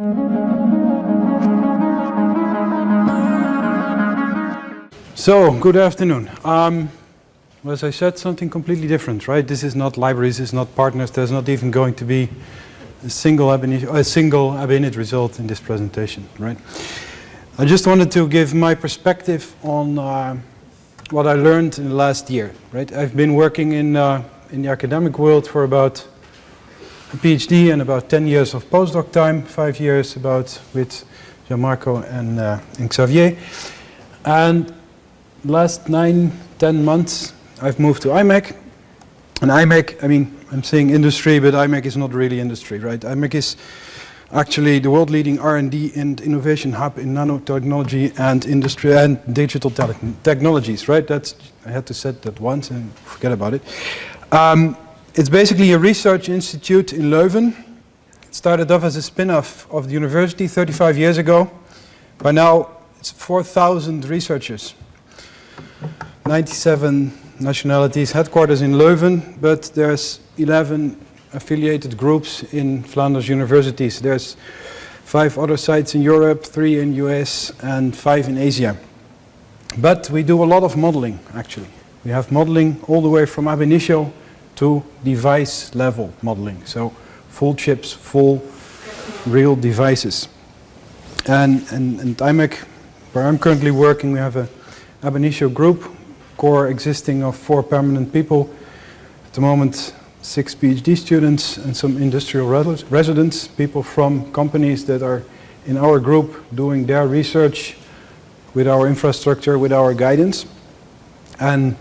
So, good afternoon. As I said, something completely different, right? This is not libraries, this is not partners, there's not even going to be a single ab init result in this presentation, right? I just wanted to give my perspective on what I learned in the last year, right? I've been working in the academic world for about a PhD and about 10 years of postdoc time, 5 years with Gianmarco and Xavier. And last 9-10 months, I've moved to IMEC. And IMEC, I mean, I'm saying industry, but IMEC is not really industry, right? IMEC is actually the world-leading R&D and innovation hub in nanotechnology and industry and digital technologies, right? I had to say that once and forget about it. It's basically a research institute in Leuven. It started off as a spin-off of the university 35 years ago. By now, it's 4,000 researchers. 97 nationalities, headquarters in Leuven, but there's 11 affiliated groups in Flanders universities. There's 5 other sites in Europe, 3 in US, and 5 in Asia. But we do a lot of modeling, actually. We have modeling all the way from ab initio to device level modeling. So full chips, full real devices. And IMEC, where I'm currently working, we have a ab initio group, core existing of 4 permanent people. At the moment, 6 PhD students and some industrial residents, people from companies that are in our group doing their research with our infrastructure, with our guidance. And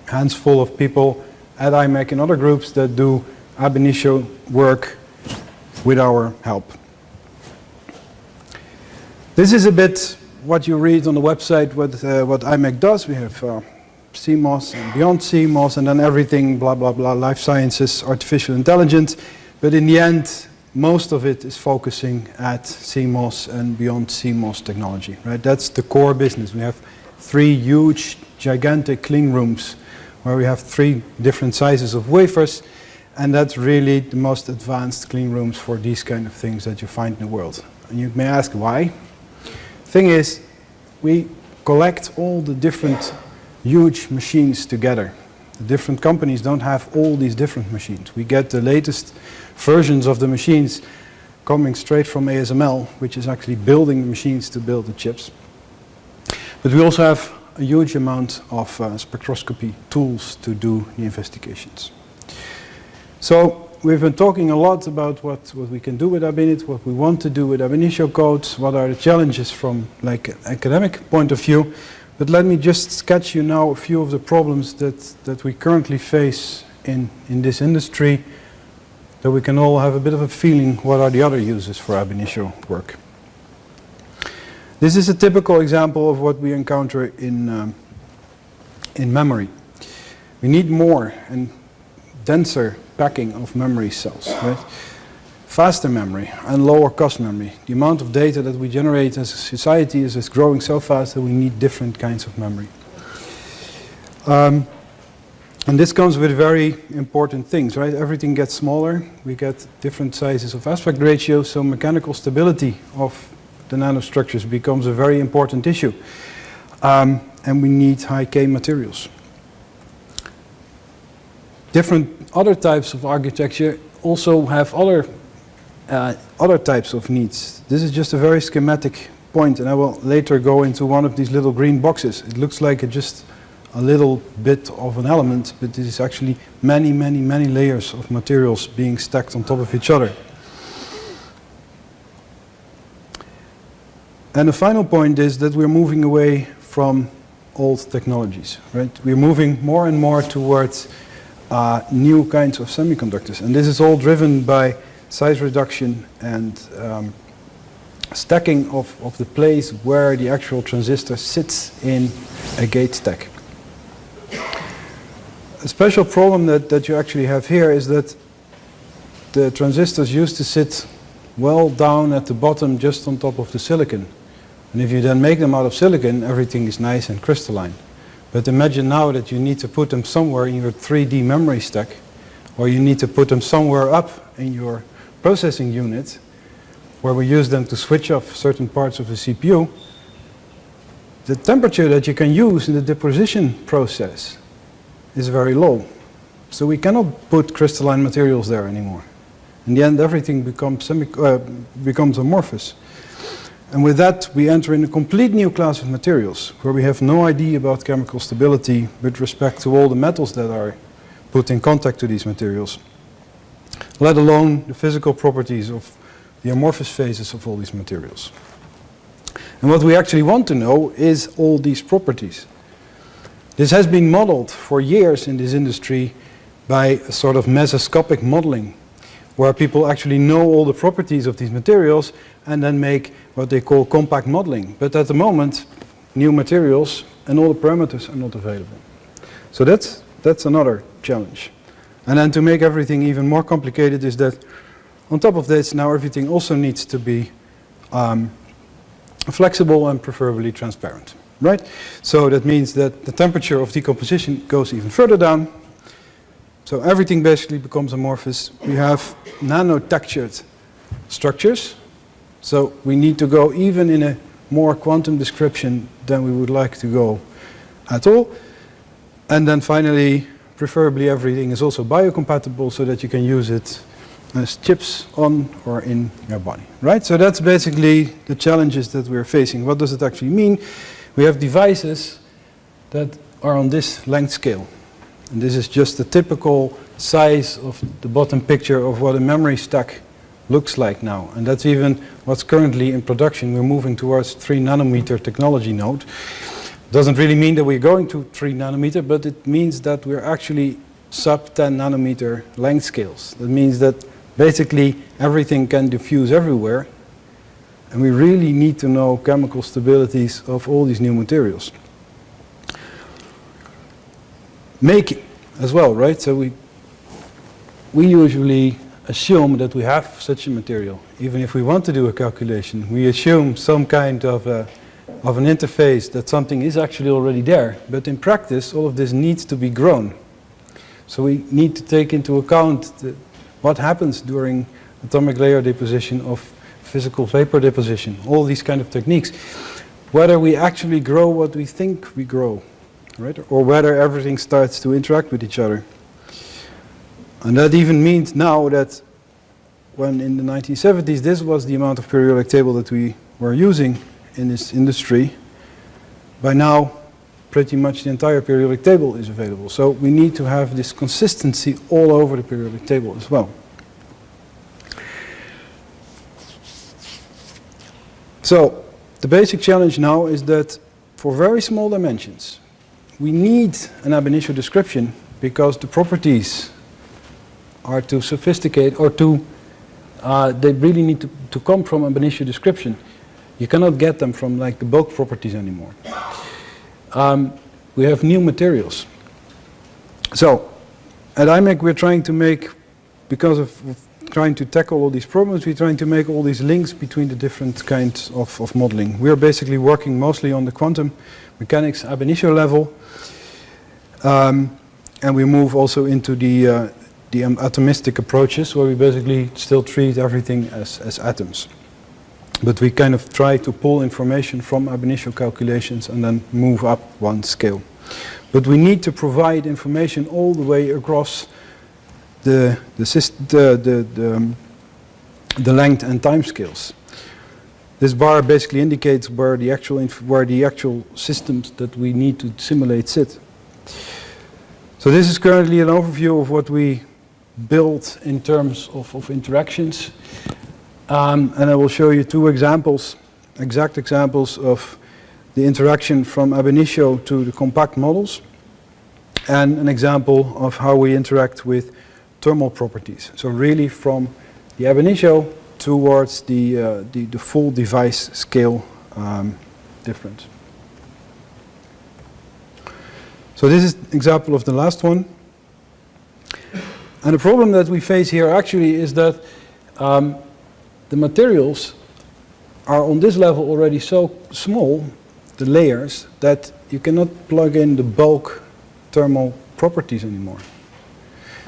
hands full of people at IMEC and other groups that do ab initio work with our help. This is a bit what you read on the website, what IMEC does. We have CMOS and beyond CMOS, and then everything, blah, blah, blah, life sciences, artificial intelligence. But in the end, most of it is focusing at CMOS and beyond CMOS technology, right? That's the core business. We have 3 huge, gigantic clean rooms where we have 3 different sizes of wafers, and that's really the most advanced clean rooms for these kind of things that you find in the world. And you may ask why. Thing is, we collect all the different huge machines together. The different companies don't have all these different machines. We get the latest versions of the machines coming straight from ASML, which is actually building the machines to build the chips. But we also have a huge amount of spectroscopy tools to do the investigations. So we've been talking a lot about what we can do with ab init, what we want to do with ab initio codes, what are the challenges from like an academic point of view. But let me just sketch you now a few of the problems that we currently face in this industry, that we can all have a bit of a feeling what are the other uses for ab initio work. This is a typical example of what we encounter in memory. We need more and denser packing of memory cells, right? Faster memory and lower cost memory. The amount of data that we generate as a society is growing so fast that we need different kinds of memory. And this comes with very important things, right? Everything gets smaller. We get different sizes of aspect ratio, so mechanical stability of the nanostructures becomes a very important issue. And we need high K materials. Different other types of architecture also have other types of needs. This is just a very schematic point, and I will later go into one of these little green boxes. It looks like just a little bit of an element, but this is actually many, many, many layers of materials being stacked on top of each other. And the final point is that we're moving away from old technologies, right? We're moving more and more towards new kinds of semiconductors, and this is all driven by size reduction and stacking of the place where the actual transistor sits in a gate stack. A special problem that you actually have here is that the transistors used to sit well down at the bottom just on top of the silicon. And if you then make them out of silicon, everything is nice and crystalline. But imagine now that you need to put them somewhere in your 3D memory stack, or you need to put them somewhere up in your processing unit, where we use them to switch off certain parts of the CPU, the temperature that you can use in the deposition process is very low. So we cannot put crystalline materials there anymore. In the end, everything becomes amorphous. And with that, we enter in a complete new class of materials, where we have no idea about chemical stability with respect to all the metals that are put in contact to these materials, let alone the physical properties of the amorphous phases of all these materials. And what we actually want to know is all these properties. This has been modeled for years in this industry by a sort of mesoscopic modeling, where people actually know all the properties of these materials and then make what they call compact modeling. But at the moment, new materials and all the parameters are not available. So that's another challenge. And then to make everything even more complicated is that on top of this, now everything also needs to be flexible and preferably transparent, right? So that means that the temperature of decomposition goes even further down. So everything basically becomes amorphous. We have nano-textured structures. So we need to go even in a more quantum description than we would like to go at all. And then finally, preferably everything is also biocompatible so that you can use it as chips on or in your body, right? So that's basically the challenges that we're facing. What does it actually mean? We have devices that are on this length scale. And this is just the typical size of the bottom picture of what a memory stack looks like now. And that's even what's currently in production. We're moving towards 3 nanometer technology node. Doesn't really mean that we're going to 3 nanometer, but it means that we're actually sub 10 nanometer length scales. That means that basically everything can diffuse everywhere, and we really need to know chemical stabilities of all these new materials. Making as well, right? So we usually assume that we have such a material. Even if we want to do a calculation, we assume some kind of an interface, that something is actually already there. But in practice, all of this needs to be grown. So we need to take into account what happens during atomic layer deposition of physical vapor deposition, all these kind of techniques. Whether we actually grow what we think we grow, right? Or whether everything starts to interact with each other. And that even means now that when in the 1970s, this was the amount of periodic table that we were using in this industry, by now pretty much the entire periodic table is available. So we need to have this consistency all over the periodic table as well. So the basic challenge now is that for very small dimensions, we need an ab initio description because the properties are too sophisticated, or they really need to come from ab initio description. You cannot get them from like the bulk properties anymore. We have new materials. So at IMEC we're trying to make, because of trying to tackle all these problems, we're trying to make all these links between the different kinds of modeling. We're basically working mostly on the quantum mechanics ab initio level. And we move also into the atomistic approaches, where we basically still treat everything as atoms. But we kind of try to pull information from ab initio calculations and then move up one scale. But we need to provide information all the way across the length and time scales. This bar basically indicates where the actual systems that we need to simulate sit. So this is currently an overview of what we built in terms of interactions. And I will show you two examples, exact examples of the interaction from ab initio to the compact models, and an example of how we interact with thermal properties. So really from the ab initio towards the full device scale difference. So this is an example of the last one. And the problem that we face here actually is that the materials are on this level already so small, the layers, that you cannot plug in the bulk thermal properties anymore.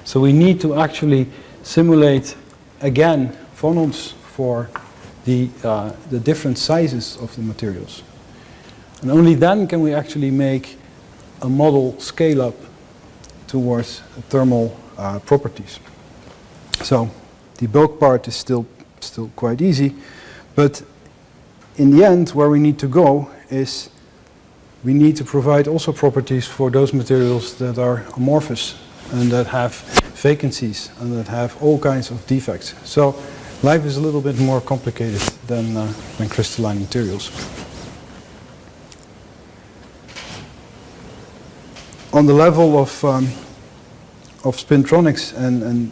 So we need to actually simulate again phonons for the different sizes of the materials. And only then can we actually make a model scale up towards thermal properties. So the bulk part is still quite easy, but in the end where we need to go is we need to provide also properties for those materials that are amorphous and that have vacancies and that have all kinds of defects. So life is a little bit more complicated than crystalline materials. On the level of spintronics and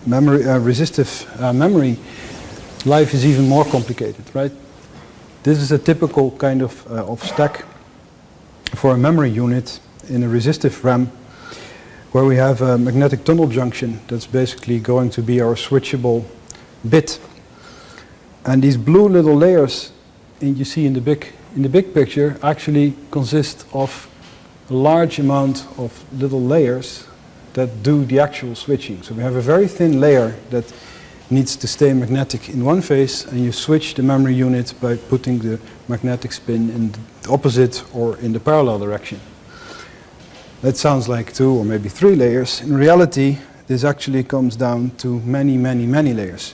memory, resistive memory, life is even more complicated, right? This is a typical kind of stack for a memory unit in a resistive RAM, where we have a magnetic tunnel junction that's basically going to be our switchable bit. And these blue little layers you see in the big picture actually consist of a large amount of little layers that do the actual switching. So we have a very thin layer that needs to stay magnetic in one phase, and you switch the memory unit by putting the magnetic spin in the opposite or in the parallel direction. That sounds like 2 or maybe 3 layers. In reality, this actually comes down to many, many, many layers.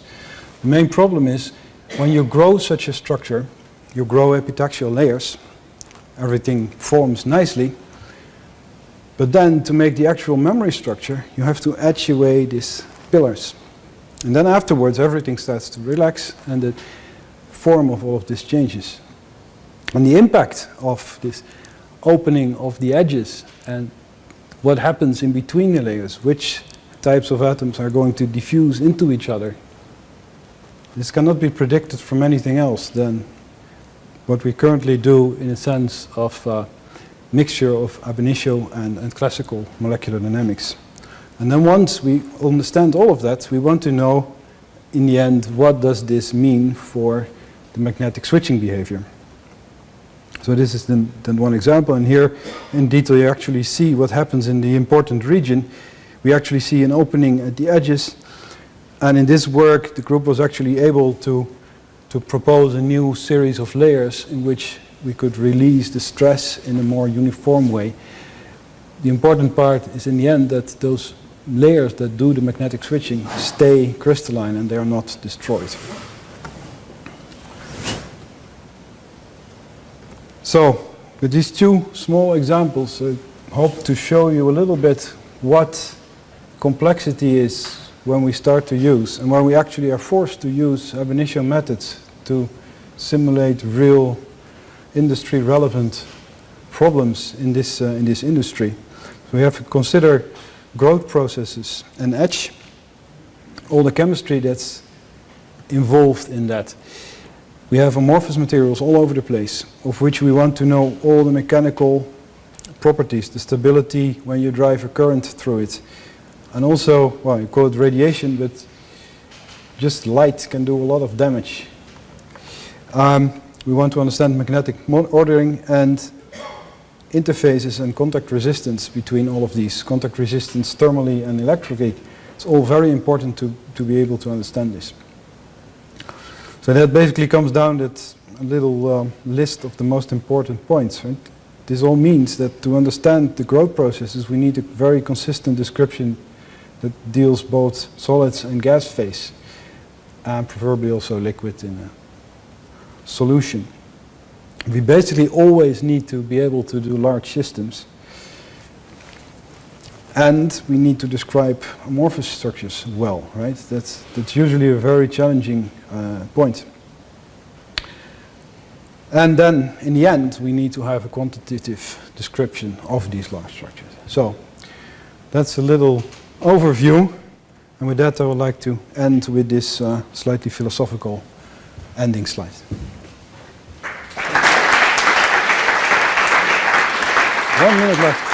The main problem is when you grow such a structure, you grow epitaxial layers, everything forms nicely, but then to make the actual memory structure, you have to etch away these pillars. And then afterwards, everything starts to relax and the form of all of this changes. And the impact of this opening of the edges and what happens in between the layers, which types of atoms are going to diffuse into each other, this cannot be predicted from anything else than what we currently do in a sense of mixture of ab initio and classical molecular dynamics. And then once we understand all of that, we want to know in the end what does this mean for the magnetic switching behavior. So this is then one example, and here in detail you actually see what happens in the important region. We actually see an opening at the edges, and in this work the group was actually able to propose a new series of layers in which we could release the stress in a more uniform way. The important part is in the end that those layers that do the magnetic switching stay crystalline and they are not destroyed. So, with these 2 small examples, I hope to show you a little bit what complexity is when we start to use, and when we actually are forced to use ab initio methods to simulate real industry relevant problems in this industry. So we have to consider growth processes and etch, all the chemistry that's involved in that. We have amorphous materials all over the place, of which we want to know all the mechanical properties, the stability when you drive a current through it. And also, well, you call it radiation, but just light can do a lot of damage. We want to understand magnetic ordering and interfaces and contact resistance between all of these. Contact resistance thermally and electrically. It's all very important to be able to understand this. So that basically comes down to a little list of the most important points. Right? This all means that to understand the growth processes, we need a very consistent description that deals both solids and gas phase, and preferably also liquid in a solution. We basically always need to be able to do large systems, and we need to describe amorphous structures well, right? That's usually a very challenging point. And then, in the end, we need to have a quantitative description of these large structures. So, that's a little overview, and with that I would like to end with this slightly philosophical ending slide. 1 minute left.